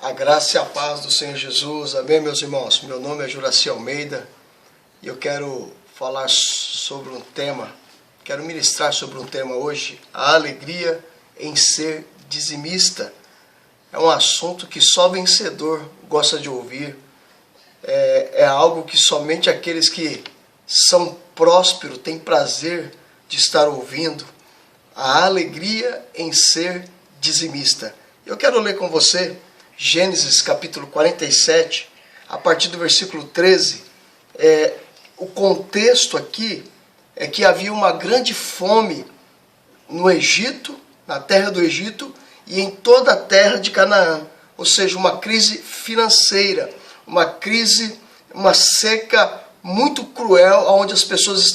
A graça e a paz do Senhor Jesus, amém, meus irmãos? Meu nome é Juraci Almeida e eu quero falar sobre um tema, quero ministrar sobre um tema hoje, a alegria em ser dizimista. É um assunto que só vencedor gosta de ouvir, é algo que somente aqueles que são prósperos têm prazer de estar ouvindo, a alegria em ser dizimista. Eu quero ler com você Gênesis capítulo 47, a partir do versículo 13. O contexto aqui é que havia uma grande fome no Egito, na terra do Egito e em toda a terra de Canaã. Ou seja, uma crise financeira, uma seca muito cruel, onde as pessoas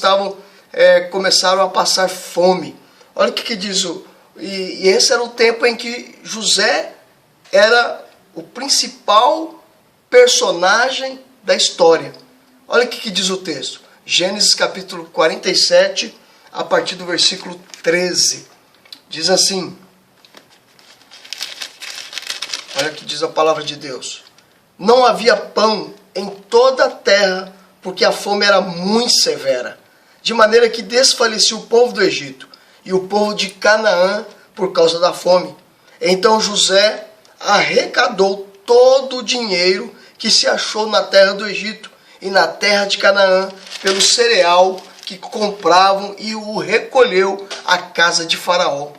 começaram a passar fome. Olha o que diz e esse era o tempo em que José era o principal personagem da história. Olha o que diz o texto. Gênesis capítulo 47, a partir do versículo 13. Diz assim. Olha o que diz a palavra de Deus. Não havia pão em toda a terra, porque a fome era muito severa, de maneira que desfalecia o povo do Egito e o povo de Canaã por causa da fome. Então José arrecadou todo o dinheiro que se achou na terra do Egito e na terra de Canaã pelo cereal que compravam e o recolheu à casa de Faraó.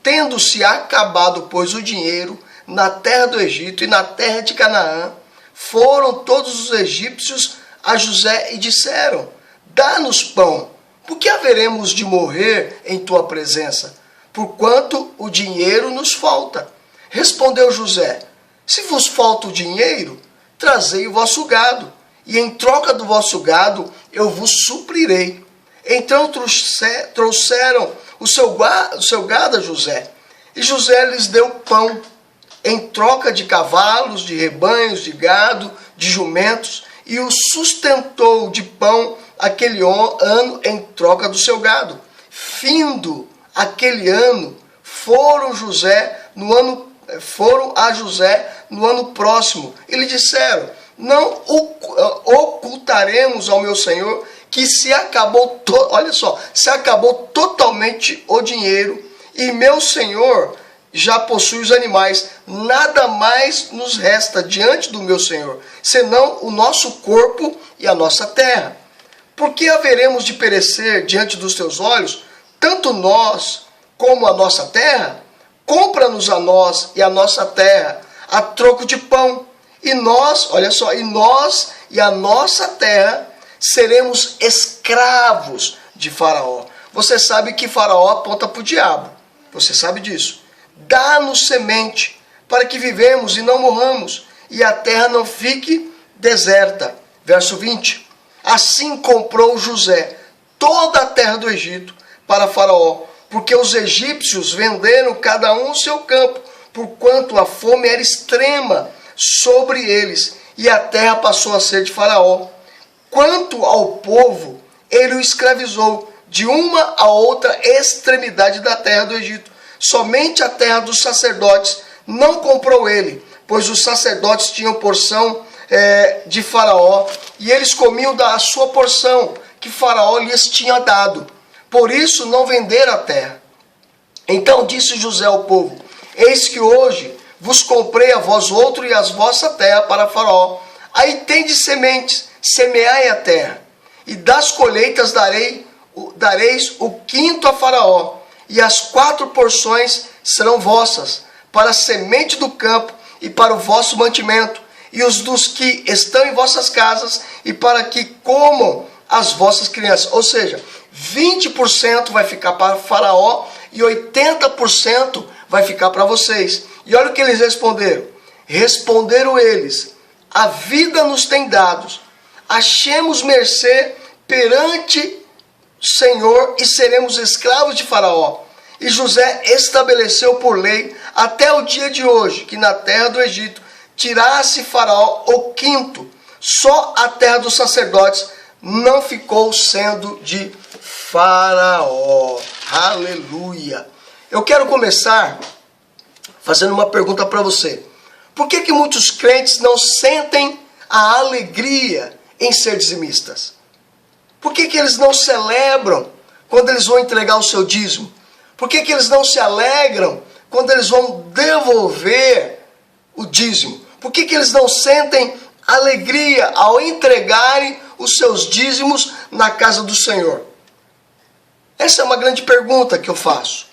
Tendo-se acabado, pois, o dinheiro na terra do Egito e na terra de Canaã, foram todos os egípcios a José e disseram: dá-nos pão, porque haveremos de morrer em tua presença, porquanto o dinheiro nos falta. Respondeu José: se vos falta o dinheiro, trazei o vosso gado, e em troca do vosso gado eu vos suprirei. Então trouxeram o seu gado a José, e José lhes deu pão, em troca de cavalos, de rebanhos, de gado, de jumentos, e o sustentou de pão aquele ano em troca do seu gado. Findo aquele ano, foram a José no ano próximo e lhe disseram: não ocultaremos ao meu senhor que se acabou totalmente o dinheiro, e meu senhor já possui os animais, nada mais nos resta diante do meu senhor, senão o nosso corpo e a nossa terra. Porque haveremos de perecer diante dos teus olhos, tanto nós como a nossa terra? Compra-nos a nós e a nossa terra a troco de pão, e nós e a nossa terra seremos escravos de Faraó. Você sabe que Faraó aponta para o diabo, você sabe disso. Dá-nos semente, para que vivemos e não morramos, e a terra não fique deserta. Verso 20. Assim comprou José toda a terra do Egito para Faraó, porque os egípcios venderam cada um o seu campo, porquanto a fome era extrema sobre eles, e a terra passou a ser de Faraó. Quanto ao povo, ele o escravizou de uma a outra extremidade da terra do Egito. Somente a terra dos sacerdotes não comprou ele, pois os sacerdotes tinham porção de Faraó, e eles comiam da sua porção que Faraó lhes tinha dado. Por isso não venderam a terra. Então disse José ao povo: eis que hoje vos comprei a vós outro e a vossa terra para Faraó. Aí tendes sementes, semeai a terra, e das colheitas dareis o quinto a Faraó, e as 4 porções serão vossas, para a semente do campo e para o vosso mantimento, e os dos que estão em vossas casas, e para que comam as vossas crianças. Ou seja, 20% vai ficar para Faraó e 80% vai ficar para vocês. E olha o que eles responderam. Responderam eles: a vida nos tem dados, achemos mercê perante o Senhor e seremos escravos de Faraó. E José estabeleceu por lei até o dia de hoje que na terra do Egito tirasse Faraó o quinto. Só a terra dos sacerdotes não ficou sendo de Faraó. Aleluia! Eu quero começar fazendo uma pergunta para você. Por que muitos crentes não sentem a alegria em ser dizimistas? Por que eles não celebram quando eles vão entregar o seu dízimo? Por que eles não se alegram quando eles vão devolver o dízimo? Por que eles não sentem alegria ao entregarem os seus dízimos na casa do Senhor? Essa é uma grande pergunta que eu faço.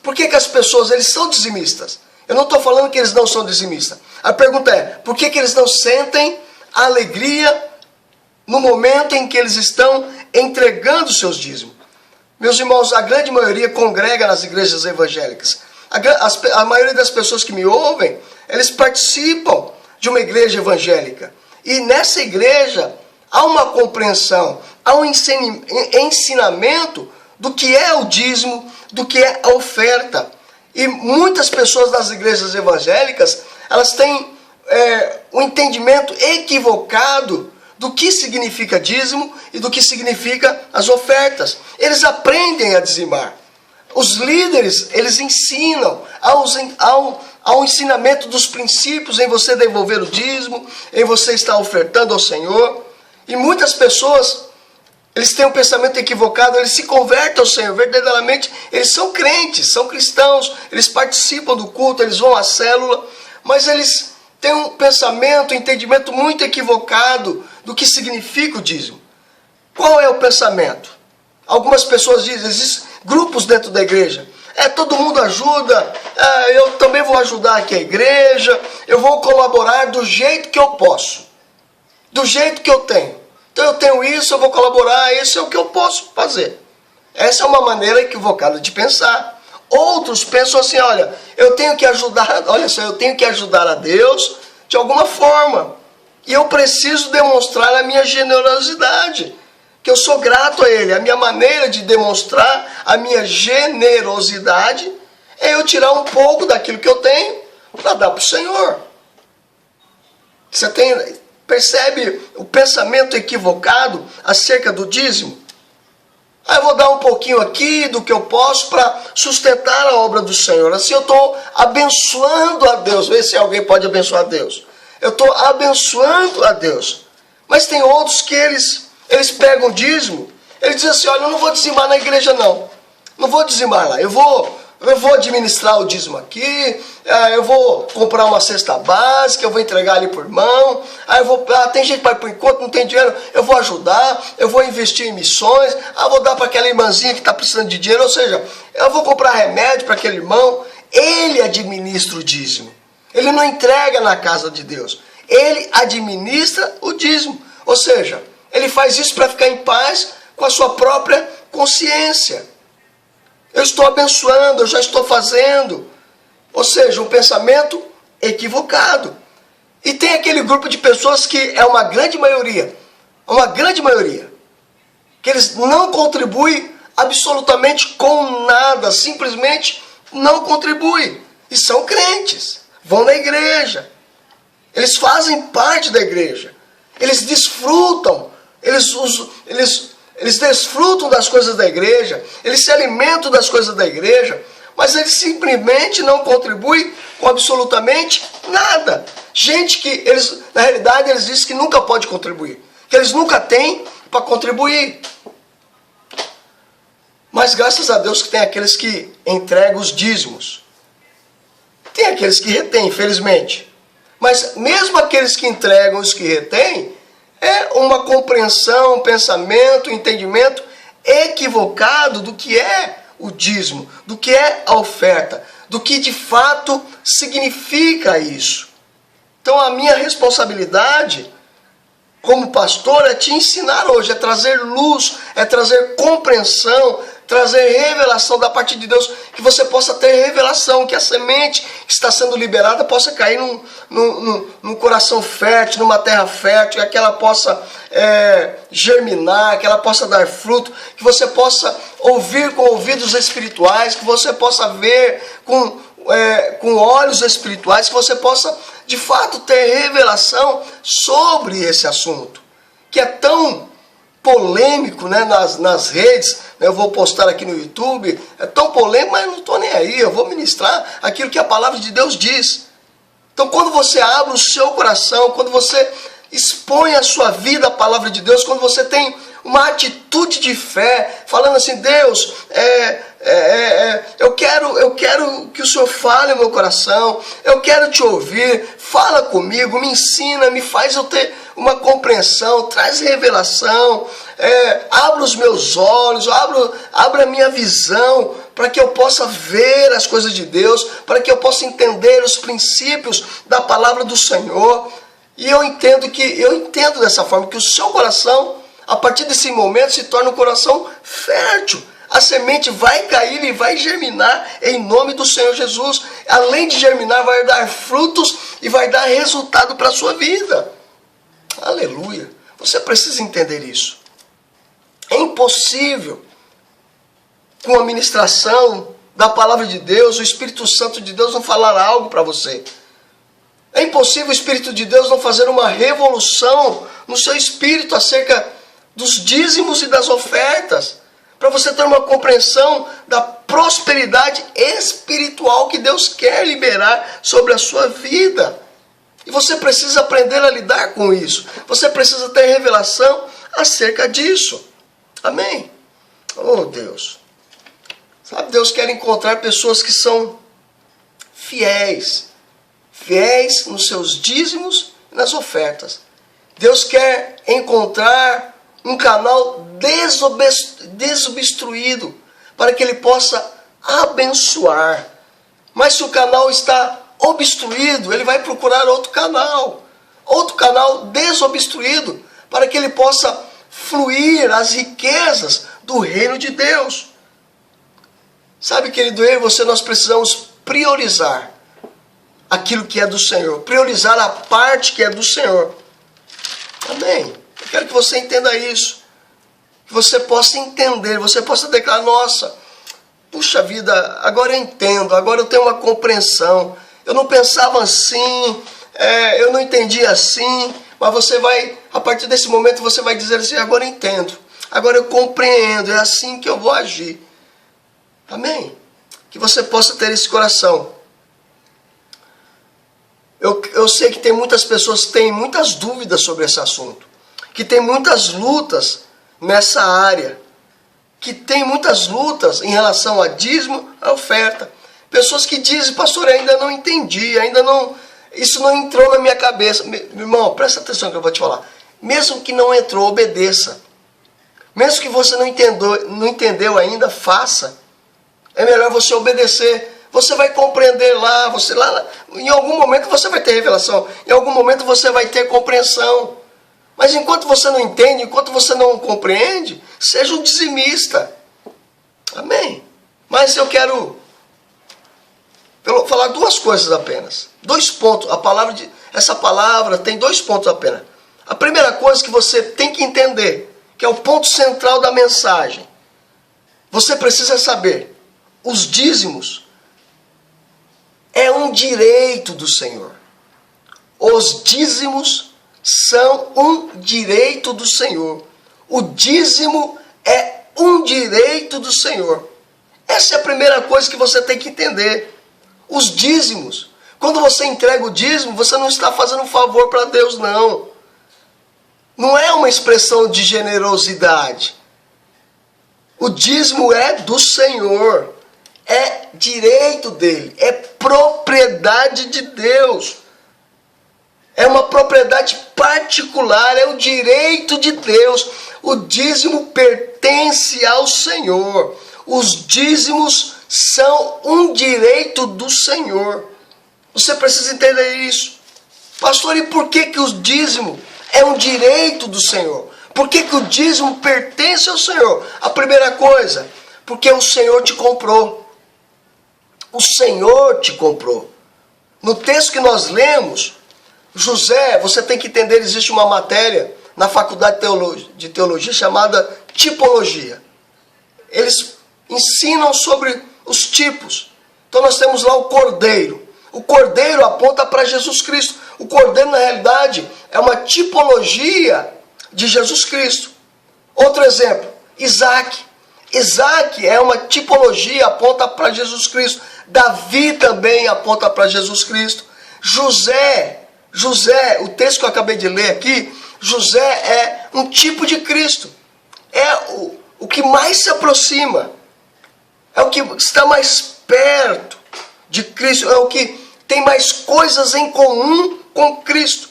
Por que as pessoas, eles são dizimistas? Eu não estou falando que eles não são dizimistas. A pergunta é, por que eles não sentem alegria no momento em que eles estão entregando os seus dízimos? Meus irmãos, a grande maioria congrega nas igrejas evangélicas. A maioria das pessoas que me ouvem, eles participam de uma igreja evangélica. E nessa igreja há uma compreensão, há um ensinamento do que é o dízimo, do que é a oferta. E muitas pessoas das igrejas evangélicas, elas têm um entendimento equivocado do que significa dízimo e do que significa as ofertas. Eles aprendem a dizimar. Os líderes, eles ensinam ao ensinamento dos princípios em você devolver o dízimo, em você estar ofertando ao Senhor. E muitas pessoas, eles têm um pensamento equivocado, eles se convertem ao Senhor, verdadeiramente eles são crentes, são cristãos, eles participam do culto, eles vão à célula, mas eles têm um pensamento, um entendimento muito equivocado do que significa o dízimo. Qual é o pensamento? Algumas pessoas dizem, existem grupos dentro da igreja, todo mundo ajuda, eu também vou ajudar aqui a igreja, eu vou colaborar do jeito que eu posso, do jeito que eu tenho. Então eu tenho isso, eu vou colaborar, isso é o que eu posso fazer. Essa é uma maneira equivocada de pensar. Outros pensam assim, olha, eu tenho que ajudar a Deus de alguma forma. E eu preciso demonstrar a minha generosidade, que eu sou grato a Ele. A minha maneira de demonstrar a minha generosidade é eu tirar um pouco daquilo que eu tenho para dar para o Senhor. Percebe o pensamento equivocado acerca do dízimo? Eu vou dar um pouquinho aqui do que eu posso para sustentar a obra do Senhor. Assim eu estou abençoando a Deus. Vê se alguém pode abençoar a Deus. Eu estou abençoando a Deus. Mas tem outros que eles pegam o dízimo, eles dizem assim, olha, eu não vou dizimar na igreja não. Não vou dizimar lá. Eu vou administrar o dízimo aqui, eu vou comprar uma cesta básica, eu vou entregar ali por irmão, tem gente para ir por encontro, não tem dinheiro, eu vou ajudar, eu vou investir em missões, vou dar para aquela irmãzinha que está precisando de dinheiro, ou seja, eu vou comprar remédio para aquele irmão. Ele administra o dízimo, ele não entrega na casa de Deus, ele administra o dízimo, ou seja, ele faz isso para ficar em paz com a sua própria consciência. Eu estou abençoando, eu já estou fazendo. Ou seja, um pensamento equivocado. E tem aquele grupo de pessoas que é uma grande maioria, que eles não contribuem absolutamente com nada, simplesmente não contribuem. E são crentes, vão na igreja, eles fazem parte da igreja, eles desfrutam, eles desfrutam das coisas da igreja, eles se alimentam das coisas da igreja, mas eles simplesmente não contribuem com absolutamente nada. Gente que, na realidade, eles dizem que nunca pode contribuir, que eles nunca têm para contribuir. Mas graças a Deus que tem aqueles que entregam os dízimos. Tem aqueles que retêm, infelizmente. Mas mesmo aqueles que entregam os que retêm, é uma compreensão, um pensamento, um entendimento equivocado do que é o dízimo, do que é a oferta, do que de fato significa isso. Então a minha responsabilidade como pastor é te ensinar hoje, é trazer luz, é trazer compreensão, trazer revelação da parte de Deus, que você possa ter revelação, que a semente que está sendo liberada possa cair num coração fértil, numa terra fértil, que ela possa germinar, que ela possa dar fruto, que você possa ouvir com ouvidos espirituais, que você possa ver com olhos espirituais, que você possa de fato ter revelação sobre esse assunto, que é tão polêmico, né, nas redes. Eu vou postar aqui no YouTube, é tão polêmico, mas eu não estou nem aí, eu vou ministrar aquilo que a palavra de Deus diz. Então, quando você abre o seu coração, quando você expõe a sua vida à palavra de Deus, quando você tem uma atitude de fé, falando assim, Deus, eu quero que o Senhor fale no meu coração, eu quero te ouvir, fala comigo, me ensina, me faz eu ter uma compreensão, traz revelação, abre os meus olhos, abre a minha visão, para que eu possa ver as coisas de Deus, para que eu possa entender os princípios da palavra do Senhor. E eu entendo dessa forma, que o seu coração, a partir desse momento, se torna um coração fértil. A semente vai cair e vai germinar em nome do Senhor Jesus. Além de germinar, vai dar frutos e vai dar resultado para a sua vida. Aleluia. Você precisa entender isso. É impossível, com a ministração da palavra de Deus, o Espírito Santo de Deus não falar algo para você. É impossível o Espírito de Deus não fazer uma revolução no seu espírito acerca dos dízimos e das ofertas, para você ter uma compreensão da prosperidade espiritual que Deus quer liberar sobre a sua vida. E você precisa aprender a lidar com isso. Você precisa ter revelação acerca disso. Amém? Oh, Deus. Sabe, Deus quer encontrar pessoas que são fiéis nos seus dízimos e nas ofertas. Deus quer encontrar um canal desobstruído para que Ele possa abençoar. Mas se o canal está obstruído, Ele vai procurar outro canal desobstruído, para que Ele possa fluir as riquezas do reino de Deus. Sabe, querido, eu e você, nós precisamos priorizar aquilo que é do Senhor, priorizar a parte que é do Senhor. Amém? Eu quero que você entenda isso, que você possa entender, você possa declarar, nossa, puxa vida, agora eu entendo, agora eu tenho uma compreensão, eu não pensava assim, eu não entendia assim, mas você vai, a partir desse momento você vai dizer assim, agora eu entendo, agora eu compreendo, é assim que eu vou agir. Amém? Que você possa ter esse coração. Eu sei que tem muitas pessoas que têm muitas dúvidas sobre esse assunto, que tem muitas lutas nessa área, que tem muitas lutas em relação a dízimo, a oferta. Pessoas que dizem, pastor, eu ainda não entendi, isso não entrou na minha cabeça. Meu irmão, presta atenção que eu vou te falar. Mesmo que não entrou, obedeça. Mesmo que você não entendeu ainda, faça. É melhor você obedecer. Você vai compreender lá, em algum momento você vai ter revelação, em algum momento você vai ter compreensão. Mas enquanto você não entende, enquanto você não compreende, seja um dizimista. Amém? Mas eu quero falar duas coisas apenas. 2 pontos. Essa palavra tem 2 pontos apenas. A primeira coisa que você tem que entender, que é o ponto central da mensagem. Você precisa saber, os dízimos é um direito do Senhor. Os dízimos são um direito do Senhor. O dízimo é um direito do Senhor. Essa é a primeira coisa que você tem que entender. Os dízimos. Quando você entrega o dízimo, você não está fazendo um favor para Deus, não. Não é uma expressão de generosidade. O dízimo é do Senhor. É direito dele. É propriedade de Deus. É uma propriedade particular. É o direito de Deus. O dízimo pertence ao Senhor. Os dízimos são um direito do Senhor. Você precisa entender isso. Pastor, e por que o dízimo é um direito do Senhor? Por que o dízimo pertence ao Senhor? A primeira coisa, porque o Senhor te comprou. O Senhor te comprou. No texto que nós lemos, José, você tem que entender, existe uma matéria na faculdade de teologia chamada tipologia. Eles ensinam sobre os tipos. Então nós temos lá o cordeiro. O cordeiro aponta para Jesus Cristo. O cordeiro, na realidade, é uma tipologia de Jesus Cristo. Outro exemplo, Isaac. Isaac é uma tipologia, aponta para Jesus Cristo. Davi também aponta para Jesus Cristo. José, o texto que eu acabei de ler aqui, José é um tipo de Cristo. É o que mais se aproxima. É o que está mais perto de Cristo. É o que tem mais coisas em comum com Cristo.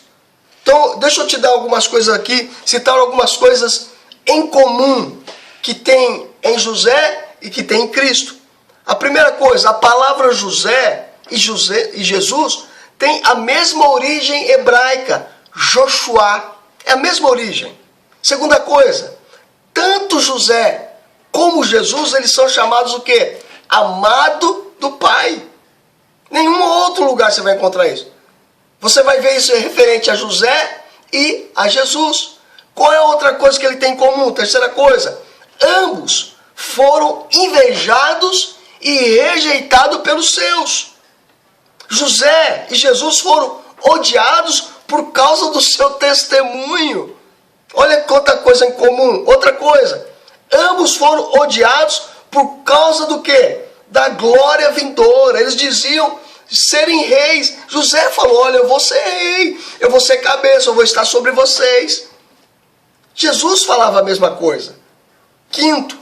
Então, deixa eu te dar algumas coisas aqui, citar algumas coisas em comum que tem em José e que tem em Cristo. A primeira coisa, a palavra José e Jesus tem a mesma origem hebraica, Joshua, é a mesma origem. Segunda coisa, tanto José como Jesus, eles são chamados o quê? Amado do Pai. Nenhum outro lugar você vai encontrar isso. Você vai ver isso referente a José e a Jesus. Qual é a outra coisa que ele tem em comum? Terceira coisa, ambos foram invejados e rejeitados pelos seus. José e Jesus foram odiados por causa do seu testemunho. Olha quanta coisa em comum. Outra coisa, ambos foram odiados por causa do quê? Da glória vindoura. Eles diziam serem reis. José falou, olha, eu vou ser rei, eu vou ser cabeça, eu vou estar sobre vocês. Jesus falava a mesma coisa. Quinto,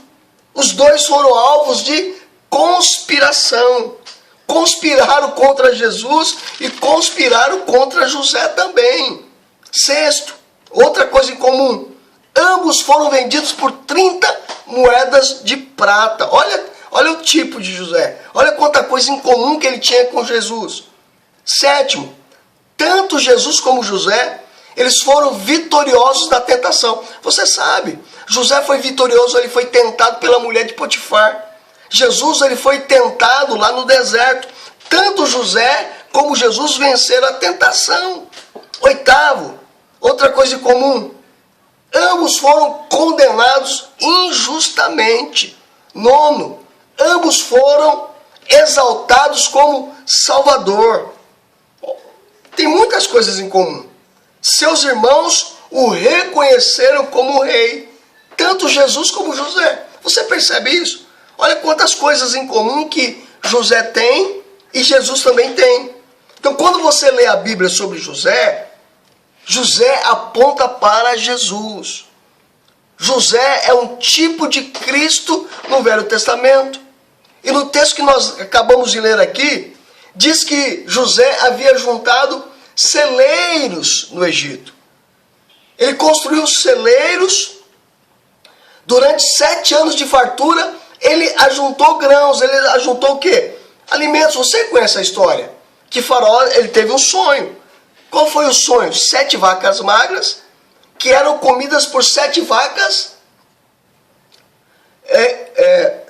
os dois foram alvos de conspiração. Conspiraram contra Jesus e conspiraram contra José também. Sexto, outra coisa em comum, ambos foram vendidos por 30 moedas de prata. Olha o tipo de José. Olha quanta coisa em comum que ele tinha com Jesus. Sétimo, tanto Jesus como José, eles foram vitoriosos na tentação. Você sabe, José foi vitorioso, ele foi tentado pela mulher de Potifar. Jesus, ele foi tentado lá no deserto. Tanto José como Jesus venceram a tentação. Oitavo, outra coisa em comum, ambos foram condenados injustamente. Nono, ambos foram exaltados como Salvador. Tem muitas coisas em comum. Seus irmãos o reconheceram como rei, tanto Jesus como José. Você percebe isso? Olha quantas coisas em comum que José tem e Jesus também tem. Então, quando você lê a Bíblia sobre José, José aponta para Jesus. José é um tipo de Cristo no Velho Testamento. E no texto que nós acabamos de ler aqui, diz que José havia juntado celeiros no Egito. Ele construiu celeiros durante 7 anos de fartura. Ele ajuntou grãos, ele ajuntou o quê? Alimentos. Você conhece a história? Que Faraó, ele teve um sonho. Qual foi o sonho? 7 vacas magras, que eram comidas por 7 vacas,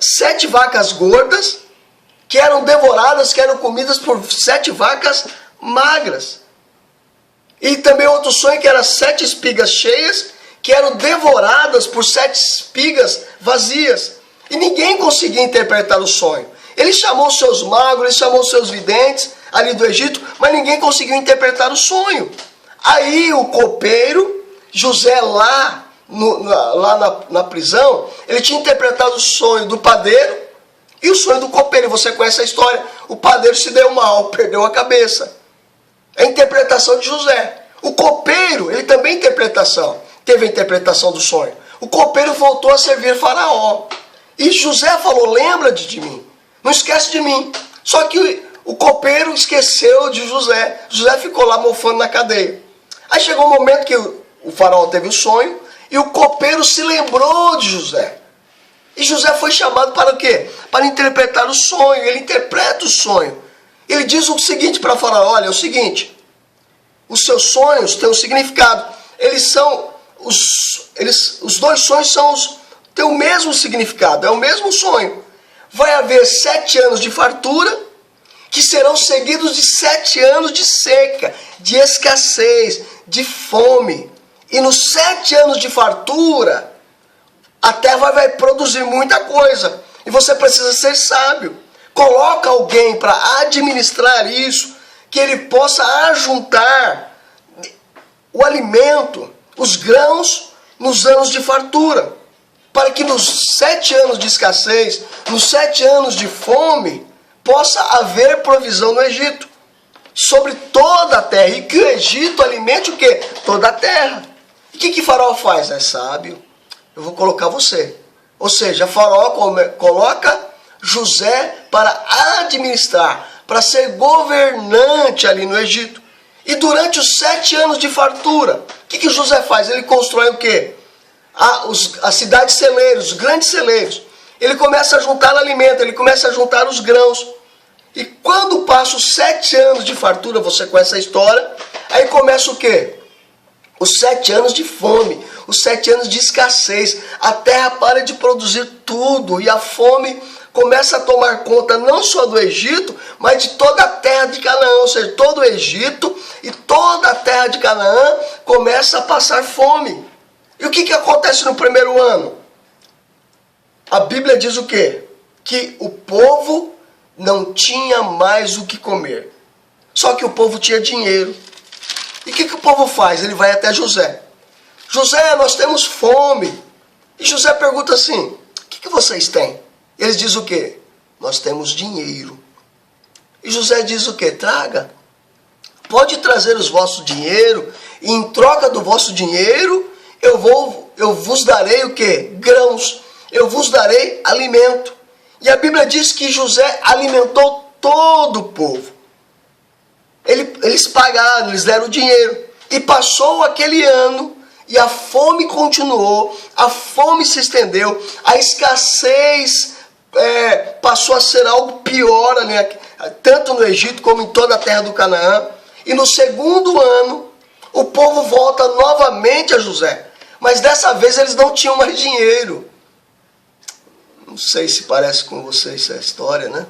7 vacas gordas, que eram devoradas, que eram comidas por 7 vacas magras. E também outro sonho que era 7 espigas cheias, que eram devoradas por 7 espigas vazias. E ninguém conseguia interpretar o sonho. Ele chamou seus magos, ele chamou seus videntes ali do Egito, mas ninguém conseguiu interpretar o sonho. Aí o copeiro, José lá na prisão, ele tinha interpretado o sonho do padeiro e o sonho do copeiro. Você conhece a história. O padeiro se deu mal, perdeu a cabeça. É a interpretação de José. O copeiro, ele também teve a interpretação do sonho. O copeiro voltou a servir Faraó. E José falou, lembra-te de mim, não esquece de mim. Só que o copeiro esqueceu de José. José ficou lá mofando na cadeia. Aí chegou um momento que o faraó teve o sonho e o copeiro se lembrou de José. E José foi chamado para o quê? Para interpretar o sonho. Ele interpreta o sonho. Ele diz o seguinte para Faraó, olha, é o seguinte, os seus sonhos têm um significado. Os dois sonhos têm o mesmo significado, é o mesmo sonho. Vai haver 7 anos de fartura, que serão seguidos de 7 anos de seca, de escassez, de fome. E nos 7 anos de fartura, a terra vai produzir muita coisa. E você precisa ser sábio. Coloca alguém para administrar isso, que ele possa ajuntar o alimento, os grãos, nos anos de fartura. Para que nos 7 anos de escassez, nos 7 anos de fome, possa haver provisão no Egito. sobre toda a terra, e que o Egito alimente o quê? Toda a terra. E o que Faraó faz? É sábio, eu vou colocar você. Ou seja, Faraó coloca José para administrar, para ser governante ali no Egito. E durante os 7 anos de fartura, o que José faz? Ele constrói o quê? As cidades celeiros, os grandes celeiros. Ele começa a juntar alimento, ele começa a juntar os grãos. E quando passa os 7 anos de fartura, você conhece a história, aí começa o quê? Os 7 anos de fome, os 7 anos de escassez. A terra para de produzir tudo e a fome começa a tomar conta não só do Egito, mas de toda a terra de Canaã. Ou seja, todo o Egito e toda a terra de Canaã começa a passar fome. E o que acontece no primeiro ano? A Bíblia diz o quê? Que o povo não tinha mais o que comer. Só que o povo tinha dinheiro. E o que o povo faz? Ele vai até José. José, nós temos fome. E José pergunta assim, o que vocês têm? Eles dizem o quê? Nós temos dinheiro. E José diz o quê? Traga. Pode trazer os vossos dinheiro. E em troca do vosso dinheiro, eu vos darei o quê? Grãos. Eu vos darei alimento. E a Bíblia diz que José alimentou todo o povo. Eles pagaram, eles deram dinheiro. E passou aquele ano, e a fome continuou, a fome se estendeu, a escassez passou a ser algo pior, né? Tanto no Egito como em toda a terra do Canaã. E no segundo ano, o povo volta novamente a José. Mas dessa vez eles não tinham mais dinheiro. Não sei se parece com vocês essa história, né?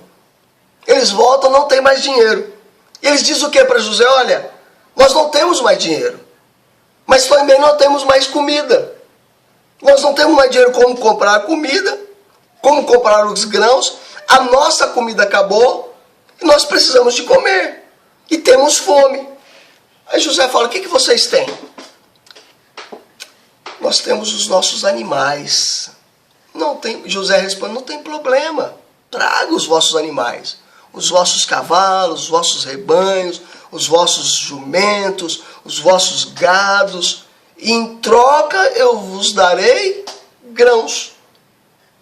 Eles voltam, não tem mais dinheiro. E eles dizem o que para José? Olha, nós não temos mais dinheiro, mas também não temos mais comida. Nós não temos mais dinheiro como comprar a comida, como comprar os grãos. A nossa comida acabou e nós precisamos de comer. E temos fome. Aí José fala, o que vocês têm? Nós temos os nossos animais. José responde, não tem problema. Traga os vossos animais. Os vossos cavalos, os vossos rebanhos, os vossos jumentos, os vossos gados. E em troca eu vos darei grãos.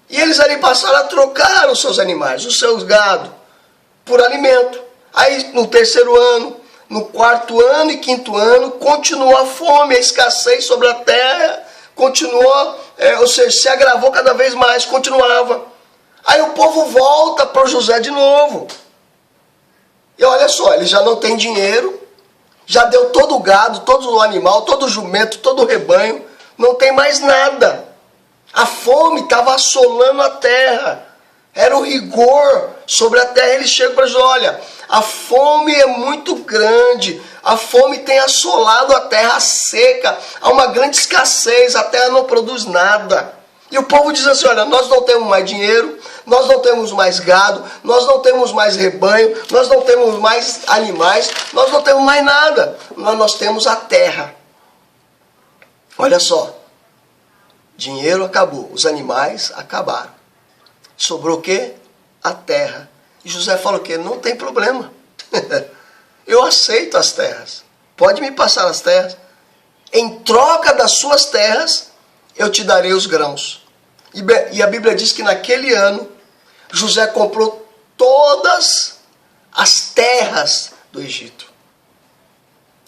E eles ali passaram a trocar os seus animais, os seus gados, por alimento. Aí no terceiro ano, no quarto ano e quinto ano, continuou a fome, a escassez sobre a terra, continuou, ou seja, se agravou cada vez mais, continuava. Aí o povo volta para José de novo. E olha só, ele já não tem dinheiro, já deu todo o gado, todo o animal, todo o jumento, todo o rebanho, não tem mais nada. A fome estava assolando a terra. Era o rigor sobre a terra. Eles chegam para José, olha, a fome é muito grande, a fome tem assolado a terra seca, há uma grande escassez, a terra não produz nada. E o povo diz assim, olha, nós não temos mais dinheiro, nós não temos mais gado, nós não temos mais rebanho, nós não temos mais animais, nós não temos mais nada, mas nós temos a terra. Olha só, dinheiro acabou, os animais acabaram. Sobrou o quê? A terra. E José fala o quê? Não tem problema. Eu aceito as terras. Pode me passar as terras. Em troca das suas terras, eu te darei os grãos. E a Bíblia diz que naquele ano, José comprou todas as terras do Egito.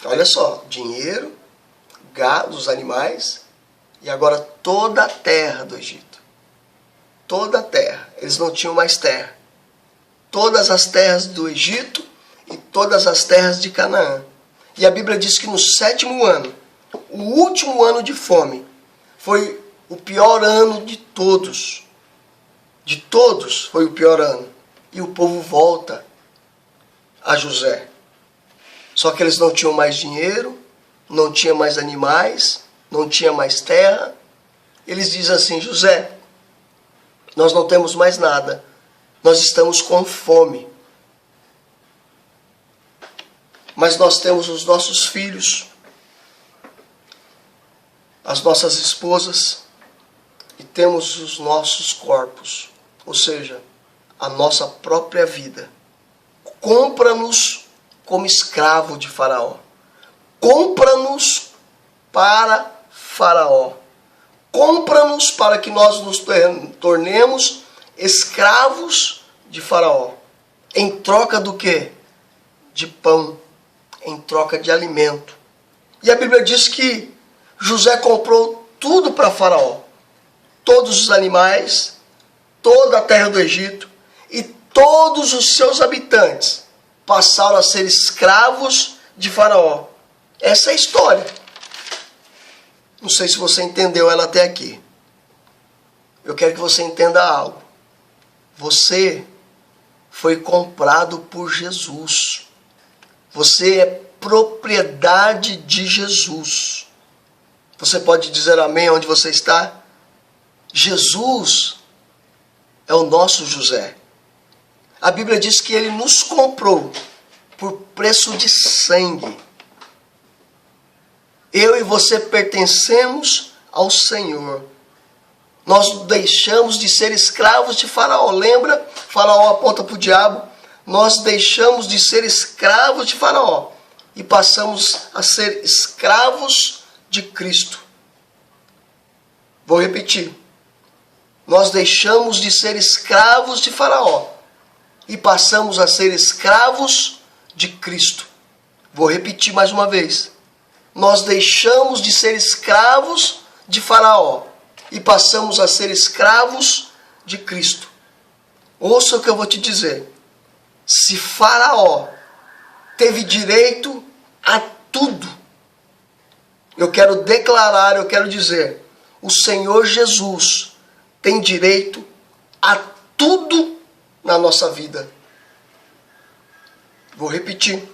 Olha só, dinheiro, gado, os animais, e agora toda a terra do Egito. Toda a terra. Eles não tinham mais terra. Todas as terras do Egito e todas as terras de Canaã. E a Bíblia diz que no 7º ano, o último ano de fome, foi o pior ano de todos. De todos foi o pior ano. E o povo volta a José. Só que eles não tinham mais dinheiro, não tinham mais animais, não tinha mais terra. Eles dizem assim, José, nós não temos mais nada. Nós estamos com fome. Mas nós temos os nossos filhos, as nossas esposas, e temos os nossos corpos, ou seja, a nossa própria vida. Compra-nos como escravo de Faraó. Compra-nos para Faraó. Compra-nos para que nós nos tornemos escravos de Faraó. Em troca do quê? De pão. Em troca de alimento. E a Bíblia diz que José comprou tudo para Faraó. Todos os animais, toda a terra do Egito e todos os seus habitantes passaram a ser escravos de Faraó. Essa é a história. Não sei se você entendeu ela até aqui. Eu quero que você entenda algo. Você foi comprado por Jesus. Você é propriedade de Jesus. Você pode dizer amém onde você está? Jesus é o nosso José. A Bíblia diz que ele nos comprou por preço de sangue. Eu e você pertencemos ao Senhor. Nós deixamos de ser escravos de Faraó. Lembra? Faraó aponta para o diabo. Nós deixamos de ser escravos de Faraó e passamos a ser escravos de Cristo. Vou repetir. Nós deixamos de ser escravos de Faraó e passamos a ser escravos de Cristo. Vou repetir mais uma vez. Nós deixamos de ser escravos de Faraó e passamos a ser escravos de Cristo. Ouça o que eu vou te dizer. Se Faraó teve direito a tudo, eu quero declarar, eu quero dizer, o Senhor Jesus tem direito a tudo na nossa vida. Vou repetir.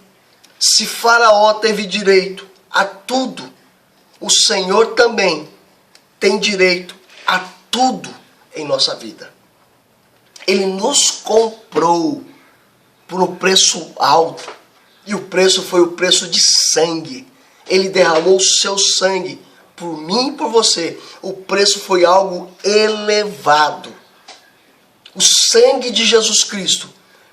Se Faraó teve direito a tudo, o Senhor também tem direito a tudo em nossa vida. Ele nos comprou por um preço alto. E o preço foi o preço de sangue. Ele derramou o seu sangue por mim e por você. O preço foi algo elevado. O sangue de Jesus Cristo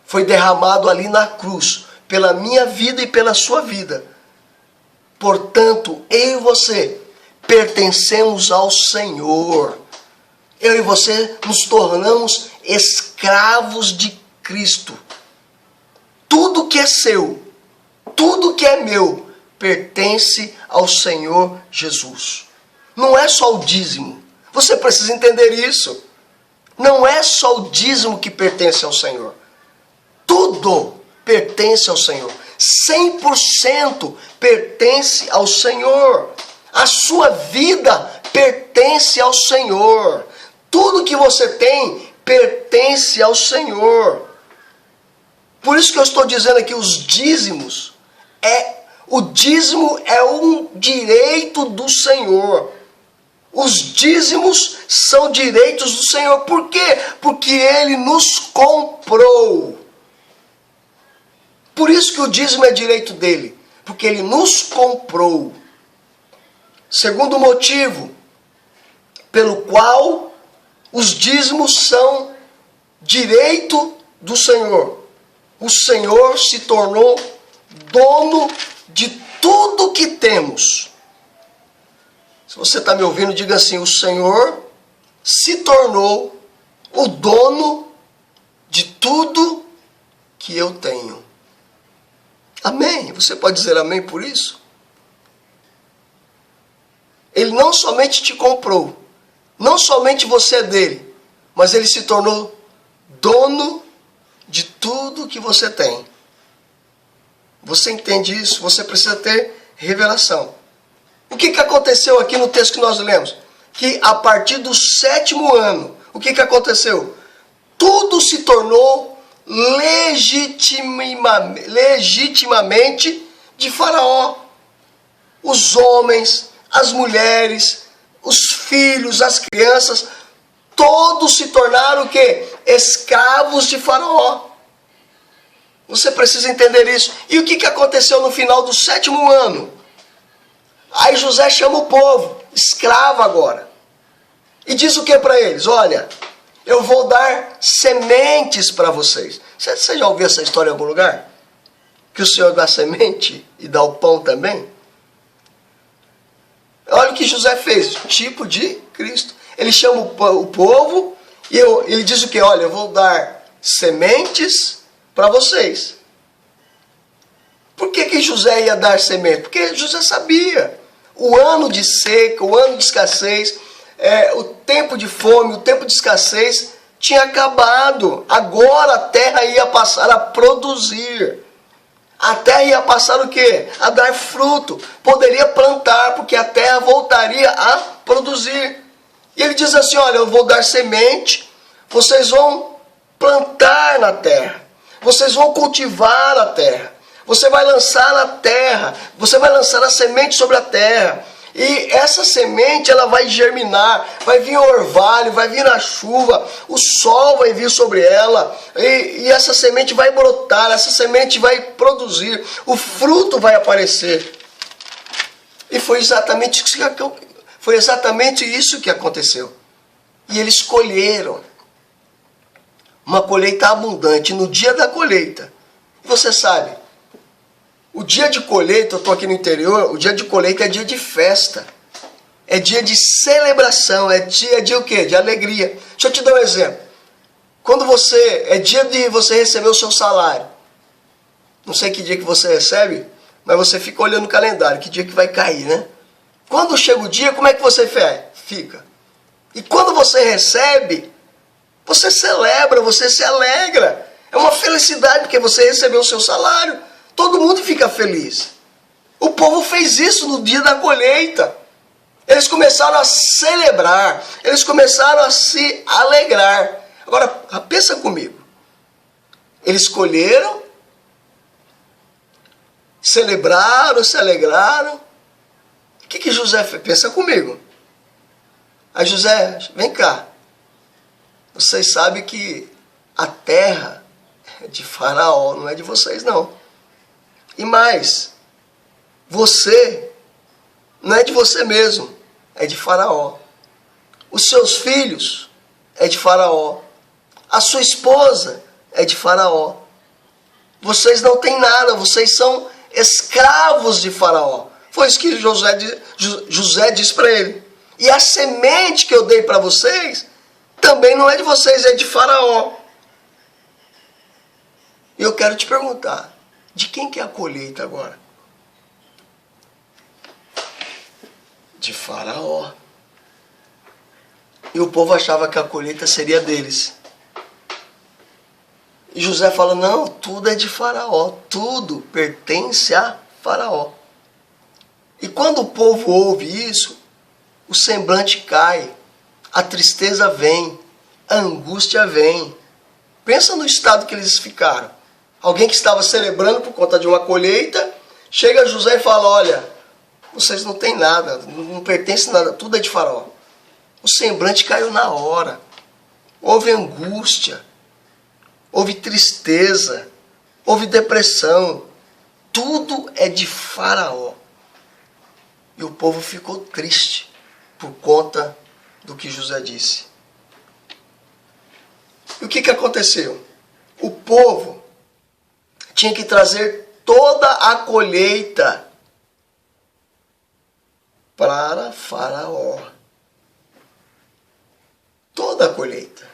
foi derramado ali na cruz, pela minha vida e pela sua vida. Portanto, eu e você pertencemos ao Senhor. Eu e você nos tornamos escravos de Cristo. Tudo que é seu, tudo que é meu, pertence ao Senhor Jesus. Não é só o dízimo. Você precisa entender isso. Não é só o dízimo que pertence ao Senhor. Tudo pertence ao Senhor. 100% pertence ao Senhor. A sua vida pertence ao Senhor. Tudo que você tem pertence ao Senhor. Por isso que eu estou dizendo aqui os dízimos. O dízimo é um direito do Senhor. Os dízimos são direitos do Senhor. Por quê? Porque Ele nos comprou. Por isso que o dízimo é direito dele. Porque Ele nos comprou. Segundo motivo pelo qual os dízimos são direito do Senhor. O Senhor se tornou dono de tudo que temos. Se você está me ouvindo, diga assim: o Senhor se tornou o dono de tudo que eu tenho. Amém? Você pode dizer amém por isso? Ele não somente te comprou, não somente você é dele, mas ele se tornou dono de tudo que você tem. Você entende isso? Você precisa ter revelação. O que aconteceu aqui no texto que nós lemos? Que a partir do 7º ano, o que aconteceu? Tudo se tornou legitimamente de Faraó. Os homens, as mulheres, os filhos, as crianças, todos se tornaram o quê? Escravos de Faraó. Você precisa entender isso. E o que aconteceu no final do 7º ano? Aí José chama o povo, escravo agora. E diz o que para eles? Olha, eu vou dar sementes para vocês. Você já ouviu essa história em algum lugar? que o Senhor dá semente e dá o pão também? Olha o que José fez, tipo de Cristo. Ele chama o povo e ele diz o quê? Olha, eu vou dar sementes para vocês. Por que José ia dar semente? Porque José sabia. O ano de seca, o ano de escassez, o tempo de fome, o tempo de escassez tinha acabado. Agora a terra ia passar a produzir. A terra ia passar o quê? A dar fruto. Poderia plantar, porque a terra voltaria a produzir. E ele diz assim, olha, eu vou dar semente, vocês vão plantar na terra. Vocês vão cultivar a terra. Você vai lançar na terra. Você vai lançar a semente sobre a terra. E essa semente, ela vai germinar, vai vir o orvalho, vai vir a chuva, o sol vai vir sobre ela, e essa semente vai brotar, essa semente vai produzir, o fruto vai aparecer. E foi exatamente isso que aconteceu. E eles colheram uma colheita abundante no dia da colheita. Você sabe, o dia de colheita, eu estou aqui no interior, o dia de colheita é dia de festa. É dia de celebração, é dia o quê? De alegria. Deixa eu te dar um exemplo. É dia de você receber o seu salário. Não sei que dia que você recebe, mas você fica olhando o calendário, que dia que vai cair, né? Quando chega o dia, como é que você fica? E quando você recebe, você celebra, você se alegra. É uma felicidade porque você recebeu o seu salário. Todo mundo fica feliz. O povo fez isso no dia da colheita. Eles começaram a celebrar. Eles começaram a se alegrar. Agora, pensa comigo. Eles colheram, celebraram, se alegraram. O que José fez? Pensa comigo. Aí José, vem cá. Vocês sabem que a terra é de Faraó, não é de vocês não. E mais, você não é de você mesmo, é de Faraó. Os seus filhos é de Faraó. A sua esposa é de Faraó. Vocês não têm nada, vocês são escravos de Faraó. Foi isso que José disse para ele. E a semente que eu dei para vocês também não é de vocês, é de Faraó. E eu quero te perguntar, de quem que é a colheita agora? De Faraó. E o povo achava que a colheita seria deles. E José fala, não, tudo é de Faraó. Tudo pertence a Faraó. E quando o povo ouve isso, o semblante cai. A tristeza vem. A angústia vem. Pensa no estado que eles ficaram. Alguém que estava celebrando por conta de uma colheita, chega José e fala, olha, vocês não têm nada, não pertence a nada, tudo é de Faraó. O semblante caiu na hora. Houve angústia, houve tristeza, houve depressão. Tudo é de Faraó. E o povo ficou triste por conta do que José disse. E o que aconteceu? O povo tinha que trazer toda a colheita para Faraó. Toda a colheita.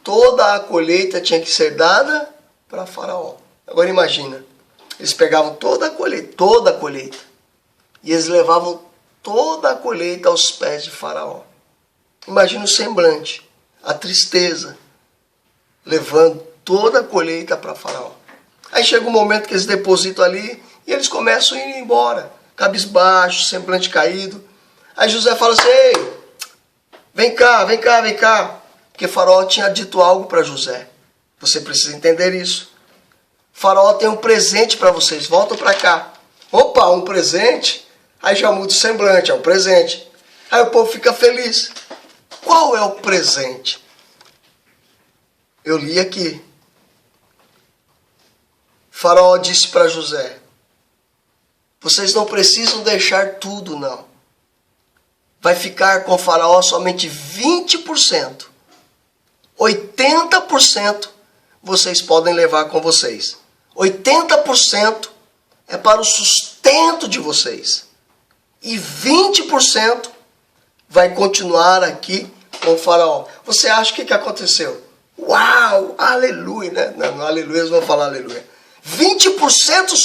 Toda a colheita tinha que ser dada para Faraó. Agora imagina, eles pegavam toda a colheita, e eles levavam toda a colheita aos pés de Faraó. Imagina o semblante, a tristeza, levando toda a colheita para Faraó. Aí chega um momento que eles depositam ali e eles começam a ir embora, cabisbaixo, semblante caído. Aí José fala assim, ei, vem cá. Porque Faraó tinha dito algo para José. Você precisa entender isso. Faraó tem um presente para vocês, voltam para cá. Opa, um presente? Aí já muda o semblante, é um presente. Aí o povo fica feliz. Qual é o presente? Eu li aqui. Faraó disse para José, vocês não precisam deixar tudo, não. Vai ficar com Faraó somente 20%. 80% vocês podem levar com vocês. 80% é para o sustento de vocês. E 20% vai continuar aqui com o faraó. Você acha o que aconteceu? Uau, aleluia, né? Não, aleluia, eles vão falar aleluia. 20%,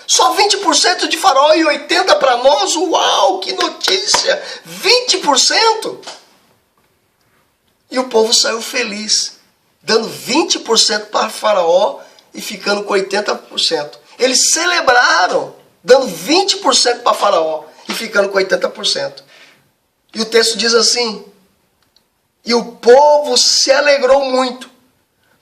só 20% de faraó e 80% para nós? Uau, que notícia! 20%! E o povo saiu feliz, dando 20% para faraó e ficando com 80%. Eles celebraram, dando 20% para faraó e ficando com 80%. E o texto diz assim: e o povo se alegrou muito,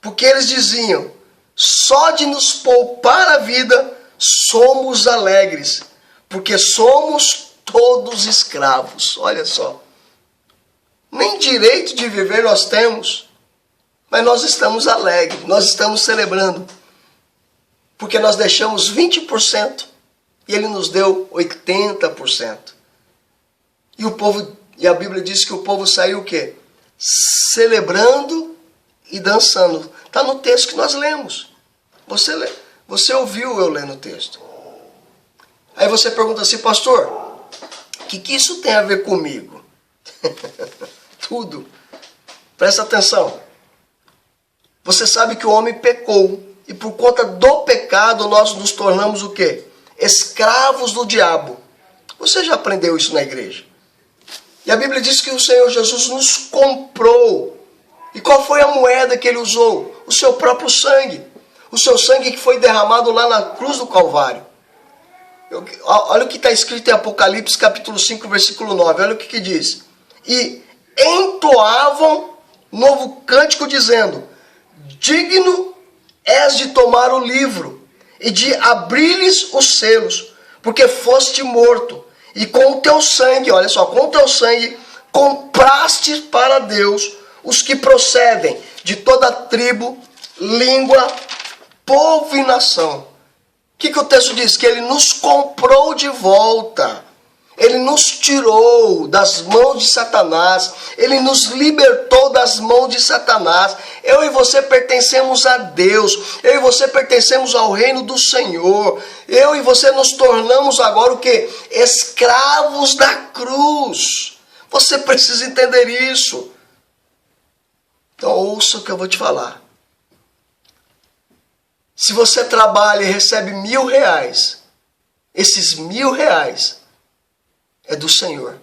porque eles diziam, só de nos poupar a vida somos alegres, porque somos todos escravos. Olha só, nem direito de viver nós temos, mas nós estamos alegres, nós estamos celebrando, porque nós deixamos 20% e ele nos deu 80%. E a Bíblia diz que o povo saiu o quê? Celebrando e dançando. Está no texto que nós lemos. Você ouviu eu lendo o texto. Aí você pergunta assim, pastor, o que isso tem a ver comigo? Tudo. Presta atenção. Você sabe que o homem pecou. E por conta do pecado nós nos tornamos o quê? Escravos do diabo. Você já aprendeu isso na igreja? E a Bíblia diz que o Senhor Jesus nos comprou. E qual foi a moeda que ele usou? O seu próprio sangue. O seu sangue que foi derramado lá na cruz do Calvário. Olha o que está escrito em Apocalipse capítulo 5, versículo 9. Olha o que diz. E entoavam novo cântico dizendo, digno és de tomar o livro e de abrir-lhes os selos, porque foste morto. E com o teu sangue, olha só, com o teu sangue, compraste para Deus os que procedem de toda tribo, língua, povo e nação. O que o texto diz? Que ele nos comprou de volta. Ele nos tirou das mãos de Satanás. Ele nos libertou das mãos de Satanás. Eu e você pertencemos a Deus. Eu e você pertencemos ao reino do Senhor. Eu e você nos tornamos agora o quê? Escravos da cruz. Você precisa entender isso. Então ouça o que eu vou te falar. Se você trabalha e recebe R$1.000, esses R$1.000 é do Senhor.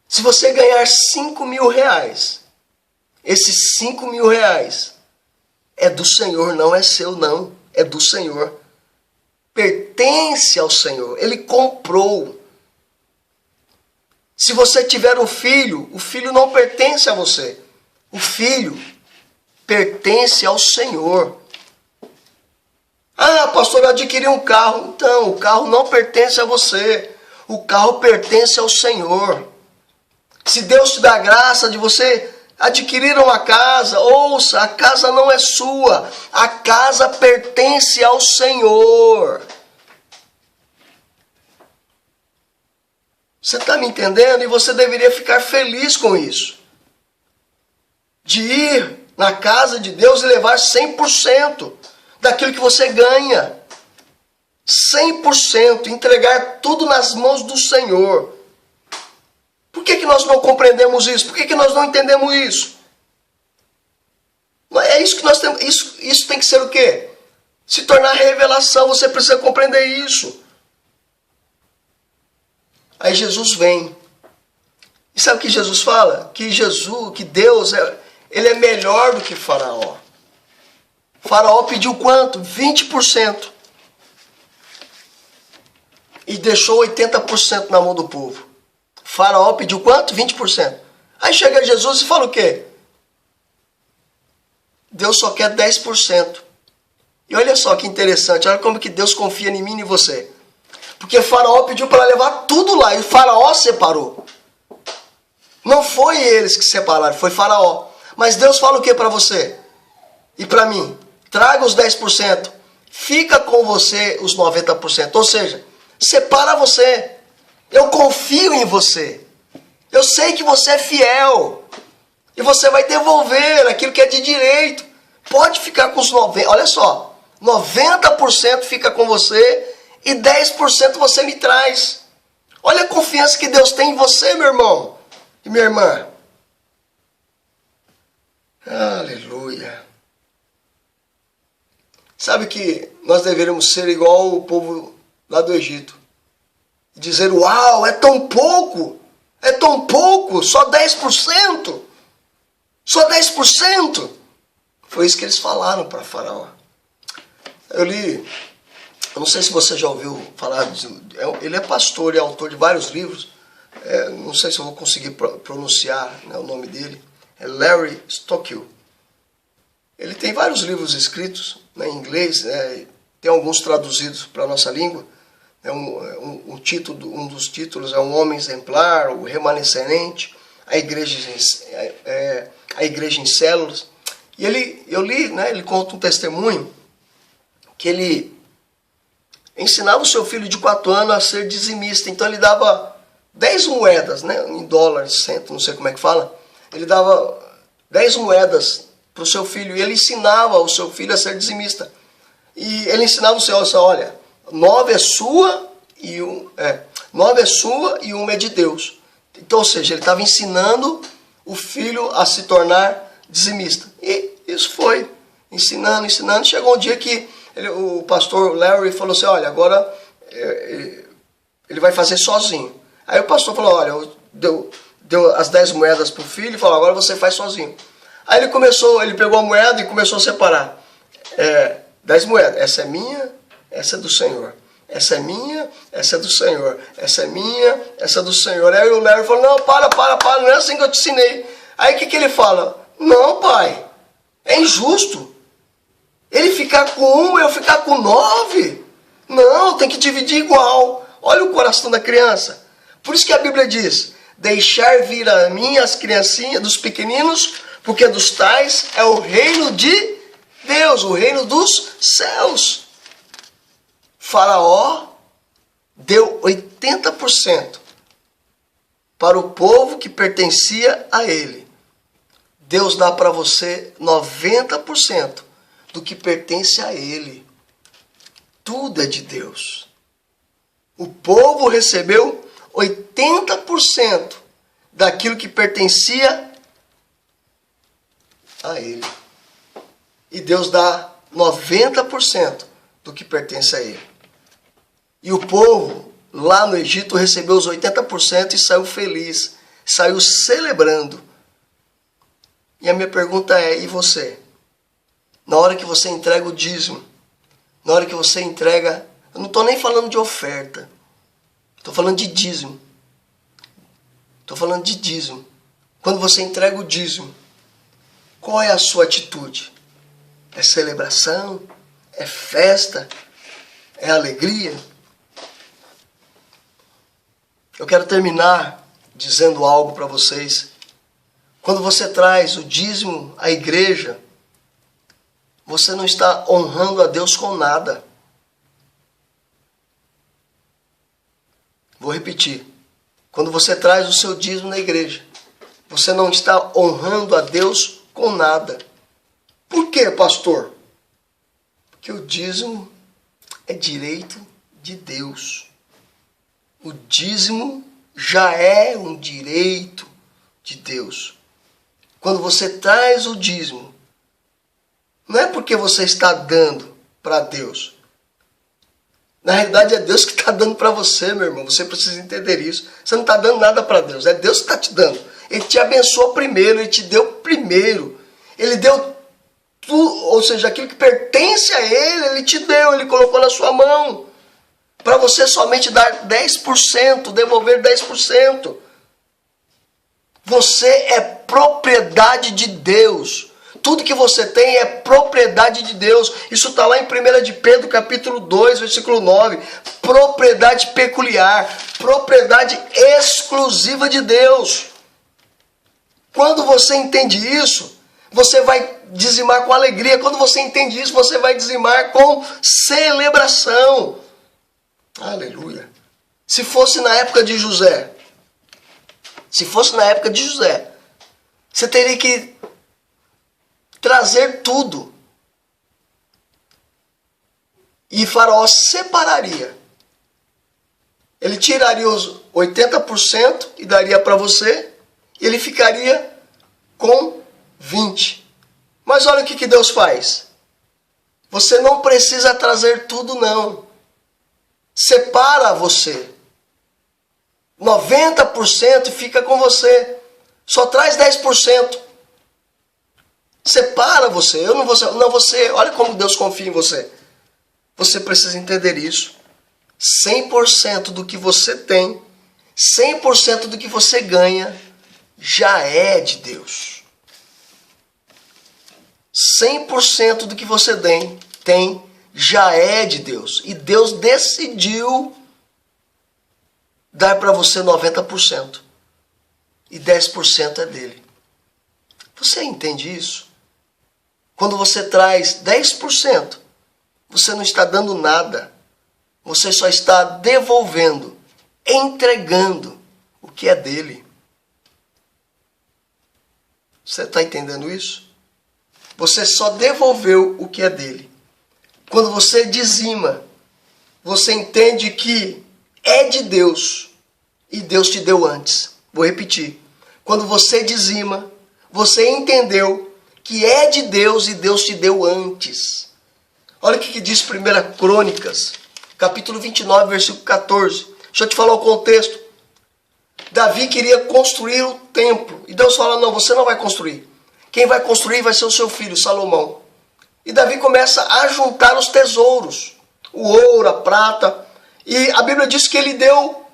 Se você ganhar R$5.000, esses R$5.000 é do Senhor, não é seu não, é do Senhor. Pertence ao Senhor, Ele comprou. Se você tiver um filho, o filho não pertence a você. O filho pertence ao Senhor. Ah, pastor, eu adquiri um carro. Então, o carro não pertence a você. O carro pertence ao Senhor. Se Deus te dá graça de você adquirir uma casa, ouça, a casa não é sua. A casa pertence ao Senhor. Você está me entendendo? E você deveria ficar feliz com isso. De ir na casa de Deus e levar 100% daquilo que você ganha. 100%, entregar tudo nas mãos do Senhor. Por que nós não compreendemos isso? Por que nós não entendemos isso? É isso que nós temos. Isso tem que ser o quê? Se tornar revelação, você precisa compreender isso. Aí Jesus vem. E sabe o que Jesus fala? Que Deus, ele é melhor do que Faraó. Faraó pediu quanto? 20%. E deixou 80% na mão do povo. Faraó pediu quanto? 20%. Aí chega Jesus e fala o quê? Deus só quer 10%. E olha só que interessante, olha como que Deus confia em mim e em você. Porque Faraó pediu para levar tudo lá e Faraó separou. Não foi eles que separaram, foi Faraó. Mas Deus fala o que para você? E para mim? Traga os 10%, fica com você os 90%. Ou seja, separa você. Eu confio em você. Eu sei que você é fiel. E você vai devolver aquilo que é de direito. Pode ficar com os 90%. Olha só. 90% fica com você e 10% você me traz. Olha a confiança que Deus tem em você, meu irmão e minha irmã. Aleluia. Sabe que nós deveríamos ser igual o povo lá do Egito. Dizer, uau, é tão pouco. É tão pouco, só 10%. Só 10%. Foi isso que eles falaram para Faraó. Eu li, eu não sei se você já ouviu falar, ele é pastor e autor de vários livros, não sei se eu vou conseguir pronunciar, né, o nome dele, é Larry Stockwell. Ele tem vários livros escritos, né, em inglês, né, tem alguns traduzidos para a nossa língua. Um dos títulos é Um Homem Exemplar, O Remanescente, a Igreja em Células. E eu li, né, ele conta um testemunho que ele ensinava o seu filho de 4 anos a ser dizimista. Então ele dava 10 moedas, né, em dólares, cento, não sei como é que fala. Ele dava 10 moedas para o seu filho e ele ensinava o seu filho a ser dizimista. E ele ensinava o seu, olha, 9 é sua e 9 é sua e 1 é de Deus. Então, ou seja, ele estava ensinando o filho a se tornar dizimista. E isso foi ensinando. Chegou um dia que o pastor Larry falou assim, olha, agora ele vai fazer sozinho. Aí o pastor falou, olha, deu as 10 moedas para o filho e falou, agora você faz sozinho. Aí ele pegou a moeda e começou a separar. 10 moedas, essa é minha, essa é do Senhor. Essa é minha, essa é do Senhor. Essa é minha, essa é do Senhor. Aí o Larry falou, não, para, não é assim que eu te ensinei. Aí o que ele fala? Não, pai, é injusto. Ele ficar com 1, eu ficar com 9. Não, tem que dividir igual. Olha o coração da criança. Por isso que a Bíblia diz, deixar vir a mim as criancinhas dos pequeninos, porque dos tais é o reino de Deus, o reino dos céus. Faraó deu 80% para o povo que pertencia a ele. Deus dá para você 90% do que pertence a ele. Tudo é de Deus. O povo recebeu 80% daquilo que pertencia a ele. E Deus dá 90% do que pertence a ele. E o povo lá no Egito recebeu os 80% e saiu feliz, saiu celebrando. E a minha pergunta é, e você? Na hora que você entrega o dízimo, na hora que você entrega, eu não estou nem falando de oferta, estou falando de dízimo. Estou falando de dízimo. Quando você entrega o dízimo, qual é a sua atitude? É celebração? É festa? É alegria? Eu quero terminar dizendo algo para vocês. Quando você traz o dízimo à igreja, você não está honrando a Deus com nada. Vou repetir. Quando você traz o seu dízimo na igreja, você não está honrando a Deus com nada. Por quê, pastor? Porque o dízimo é direito de Deus. O dízimo já é um direito de Deus. Quando você traz o dízimo, não é porque você está dando para Deus. Na realidade é Deus que está dando para você, meu irmão. Você precisa entender isso. Você não está dando nada para Deus. É Deus que está te dando. Ele te abençoou primeiro. Ele te deu primeiro. Ele deu tudo. Ou seja, aquilo que pertence a Ele, Ele te deu. Ele colocou na sua mão. Para você somente dar 10%. Devolver 10%. Você é propriedade de Deus. Tudo que você tem é propriedade de Deus. Isso está lá em 1 de Pedro, capítulo 2, versículo 9. Propriedade peculiar. Propriedade exclusiva de Deus. Quando você entende isso, você vai dizimar com alegria. Quando você entende isso, você vai dizimar com celebração. Aleluia. Se fosse na época de José, Você teria que trazer tudo. E Faraó separaria. Ele tiraria os 80% e daria para você. E ele ficaria com 20%. Mas olha o que Deus faz. Você não precisa trazer tudo, não. Separa você. 90% fica com você. Só traz 10%. Separa você. Eu não vou. Não, você. Olha como Deus confia em você. Você precisa entender isso. 100% do que você tem, 100% do que você ganha, já é de Deus. 100% do que você tem, já é de Deus. E Deus decidiu dar para você 90%. E 10% é dele. Você entende isso? Quando você traz 10%, você não está dando nada. Você só está devolvendo, entregando o que é dele. Você está entendendo isso? Você só devolveu o que é dele. Quando você dizima, você entende que é de Deus e Deus te deu antes. Vou repetir. Quando você dizima, você entendeu que é de Deus e Deus te deu antes. Olha o que diz 1 Crônicas, capítulo 29, versículo 14. Deixa eu te falar o contexto. Davi queria construir o templo. E Deus fala, não, você não vai construir. Quem vai construir vai ser o seu filho, Salomão. E Davi começa a juntar os tesouros. O ouro, a prata. E a Bíblia diz que ele deu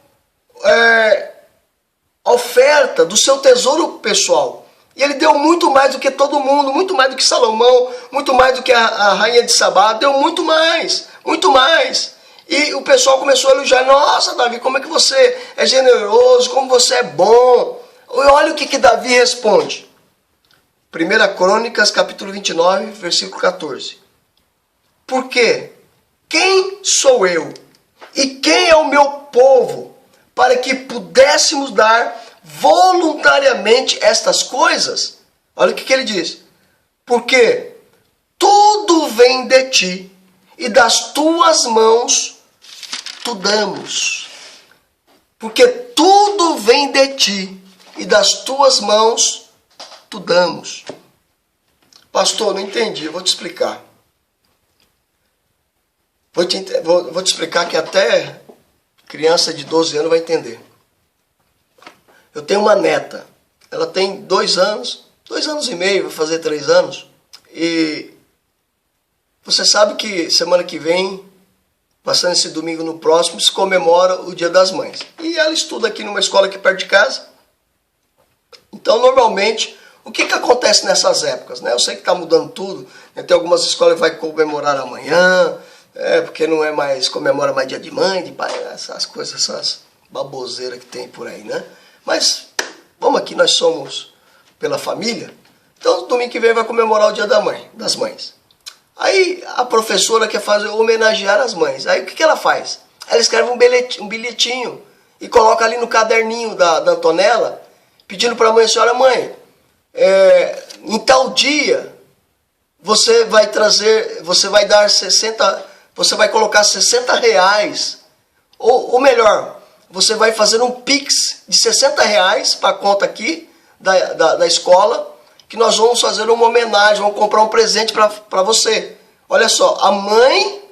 a oferta do seu tesouro pessoal. E ele deu muito mais do que todo mundo, muito mais do que Salomão, muito mais do que a rainha de Sabá. Deu muito mais, muito mais. E o pessoal começou a elogiar. Nossa, Davi, como é que você é generoso, como você é bom. Olha o que Davi responde. 1 Crônicas, capítulo 29, versículo 14. Porque quem sou eu e quem é o meu povo para que pudéssemos dar voluntariamente estas coisas? Olha o que ele diz. Porque tudo vem de ti e das tuas mãos tu damos. Porque tudo vem de ti e das tuas mãos tu damos. Pastor, não entendi, eu vou te explicar. Vou te explicar que até criança de 12 anos vai entender. Eu tenho uma neta, ela tem 2 anos e meio, vai fazer 3 anos. E você sabe que semana que vem, passando esse domingo no próximo, se comemora o Dia das Mães. E ela estuda aqui numa escola aqui perto de casa. Então, normalmente, o que acontece nessas épocas? Né? Eu sei que está mudando tudo. Né? Tem algumas escolas que vai comemorar amanhã, porque não é mais, comemora mais Dia de Mãe, de pai, essas coisas, essas baboseiras que tem por aí, né? Mas, vamos aqui, nós somos pela família. Então, domingo que vem vai comemorar o Dia das Mães. Aí, a professora quer homenagear as mães. Aí, o que ela faz? Ela escreve um bilhetinho e coloca ali no caderninho da Antonella, pedindo para a mãe, senhora mãe, em tal dia, você vai dar 60, você vai colocar 60 reais, ou melhor, você vai fazer um Pix de 60 reais para a conta aqui da escola, que nós vamos fazer uma homenagem, vamos comprar um presente para você. Olha só, a mãe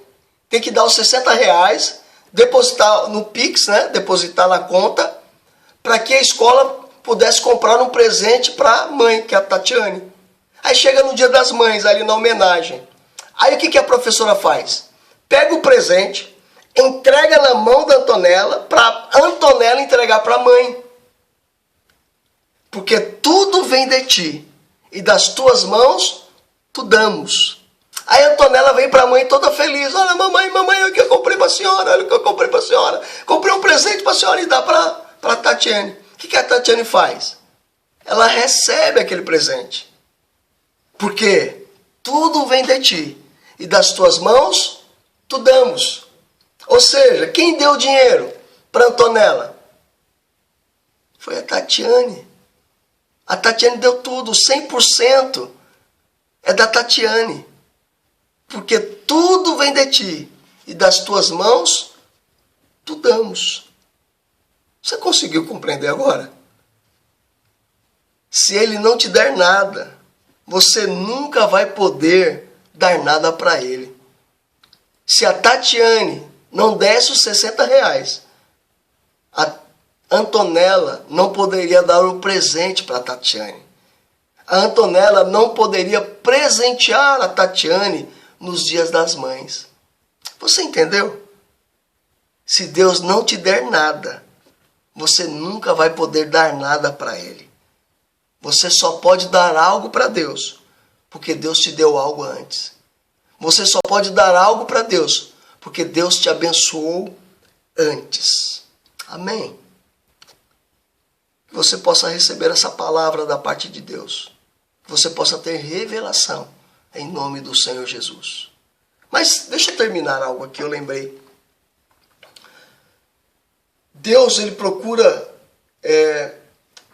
tem que dar os 60 reais, depositar no Pix, né? Depositar na conta, para que a escola pudesse comprar um presente para a mãe, que é a Tatiane. Aí chega no Dia das Mães, ali na homenagem. Aí o que a professora faz? Pega o presente, entrega na mão da Antonella, para Antonella entregar para a mãe. Porque tudo vem de ti, e das tuas mãos tu damos. Aí a Antonella vem para a mãe toda feliz. Olha, mamãe, olha o que eu comprei para a senhora, olha o que eu comprei para a senhora. Comprei um presente para a senhora e dá para a Tatiane. O que a Tatiane faz? Ela recebe aquele presente. Porque tudo vem de ti, e das tuas mãos tu damos. Ou seja, quem deu dinheiro para Antonella? Foi a Tatiane. A Tatiane deu tudo, 100% é da Tatiane. Porque tudo vem de ti e das tuas mãos tu damos. Você conseguiu compreender agora? Se ele não te der nada, você nunca vai poder dar nada para ele. Se a Tatiane não desse os 60 reais, a Antonella não poderia dar o presente para a Tatiane. A Antonella não poderia presentear a Tatiane nos dias das mães. Você entendeu? Se Deus não te der nada, você nunca vai poder dar nada para ele. Você só pode dar algo para Deus, porque Deus te deu algo antes. Você só pode dar algo para Deus, porque Deus te abençoou antes. Amém? Que você possa receber essa palavra da parte de Deus. Que você possa ter revelação em nome do Senhor Jesus. Mas deixa eu terminar algo aqui, eu lembrei. Deus, ele procura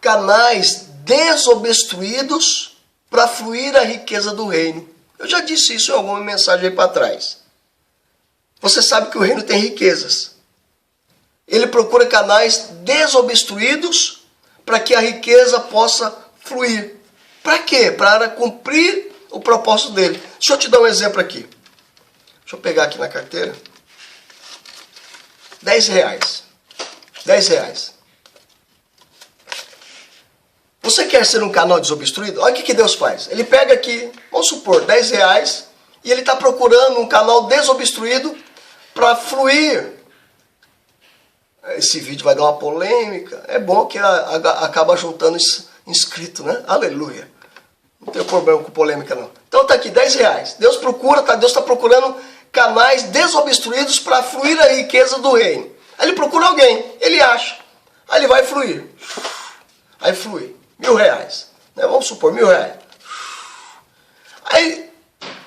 canais desobstruídos para fluir a riqueza do reino. Eu já disse isso em alguma mensagem aí para trás. Você sabe que o reino tem riquezas. Ele procura canais desobstruídos para que a riqueza possa fluir. Para quê? Para cumprir o propósito dele. Deixa eu te dar um exemplo aqui. Deixa eu pegar aqui na carteira. 10 reais. 10 reais. Você quer ser um canal desobstruído? Olha o que Deus faz. Ele pega aqui, vamos supor, 10 reais, e ele está procurando um canal desobstruído para fluir. Esse vídeo vai dar uma polêmica. É bom que acaba juntando inscrito, né? Aleluia. Não tem problema com polêmica, não. Então tá aqui, 10 reais. Deus está procurando canais desobstruídos para fluir a riqueza do reino. Aí ele procura alguém, ele acha. Aí ele vai fluir. Aí flui. 1.000 reais. Né? Vamos supor, 1.000 reais. Aí,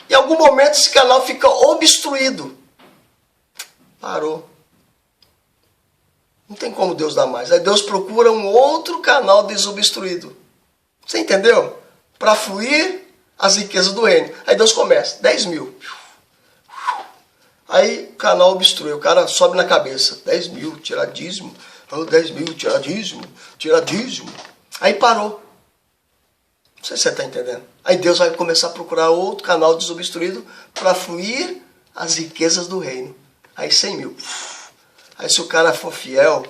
em algum momento, esse canal fica obstruído. Parou. Não tem como Deus dar mais. Aí Deus procura um outro canal desobstruído. Você entendeu? Para fluir as riquezas do reino. Aí Deus começa, 10 mil. Aí o canal obstrui, o cara sobe na cabeça. 10 mil, tirar dízimo. 10 mil, tirar dízimo. Tirar dízimo. Aí parou. Não sei se você está entendendo. Aí Deus vai começar a procurar outro canal desobstruído para fluir as riquezas do reino. Aí 100 mil. Aí se o cara for fiel,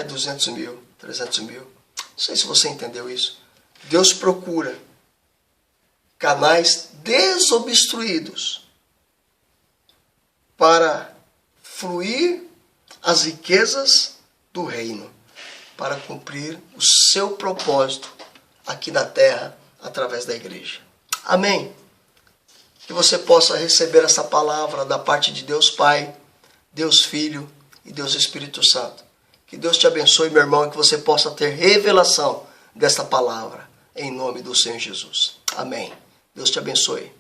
200 mil, 300 mil. Não sei se você entendeu isso. Deus procura canais desobstruídos para fluir as riquezas do reino, para cumprir o seu propósito aqui na terra, através da igreja. Amém? Que você possa receber essa palavra da parte de Deus Pai, Deus Filho e Deus Espírito Santo. Que Deus te abençoe, meu irmão, e que você possa ter revelação desta palavra, em nome do Senhor Jesus. Amém. Deus te abençoe.